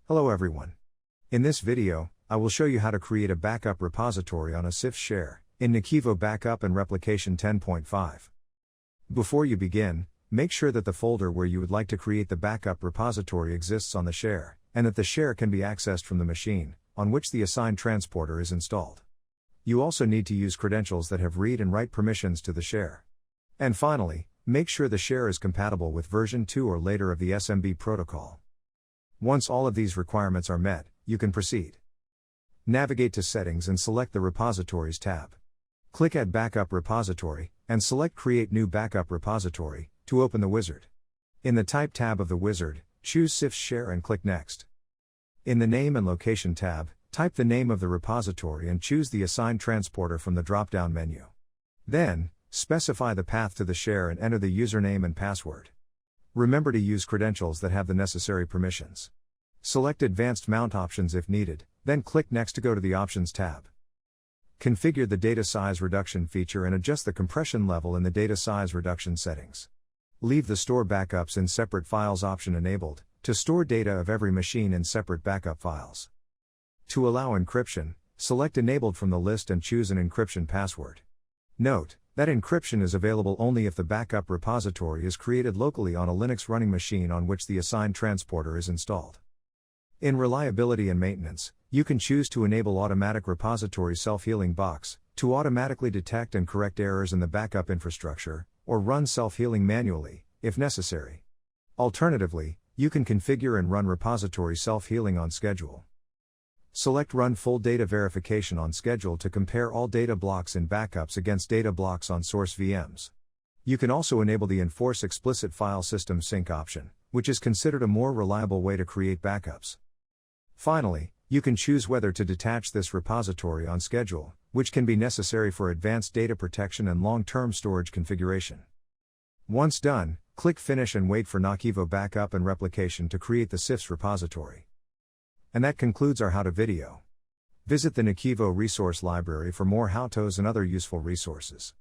Hello everyone. In this video, I will show you how to create a backup repository on a CIFS share in NAKIVO Backup and Replication 10.5. Before you begin, make sure that the folder where you would like to create the backup repository exists on the share, and that the share can be accessed from the machine on which the assigned transporter is installed. You also need to use credentials that have read and write permissions to the share. And finally, make sure the share is compatible with version 2 or later of the SMB protocol. Once all of these requirements are met, you can proceed. Navigate to Settings and select the Repositories tab. Click Add Backup Repository, and select Create New Backup Repository to open the wizard. In the Type tab of the wizard, choose CIFS Share and click Next. In the Name and Location tab, type the name of the repository and choose the assigned transporter from the drop-down menu. Then, specify the path to the share and enter the username and password. Remember to use credentials that have the necessary permissions. Select Advanced Mount Options if needed, then click Next to go to the Options tab. Configure the data size reduction feature and adjust the compression level in the data size reduction settings. Leave the Store Backups in Separate Files option enabled, to store data of every machine in separate backup files. To allow encryption, select Enabled from the list and choose an encryption password. Note that encryption is available only if the backup repository is created locally on a Linux running machine on which the assigned transporter is installed. In Reliability and Maintenance, you can choose to enable Automatic Repository Self-Healing Box, to automatically detect and correct errors in the backup infrastructure, or run self-healing manually, if necessary. Alternatively, you can configure and run repository self-healing on schedule. Select Run Full Data Verification on schedule to compare all data blocks in backups against data blocks on source VMs. You can also enable the Enforce Explicit File System Sync option, which is considered a more reliable way to create backups. Finally, you can choose whether to detach this repository on schedule, which can be necessary for advanced data protection and long-term storage configuration. Once done, click Finish and wait for NAKIVO Backup and Replication to create the CIFS repository. And that concludes our how-to video. Visit the NAKIVO resource library for more how-tos and other useful resources.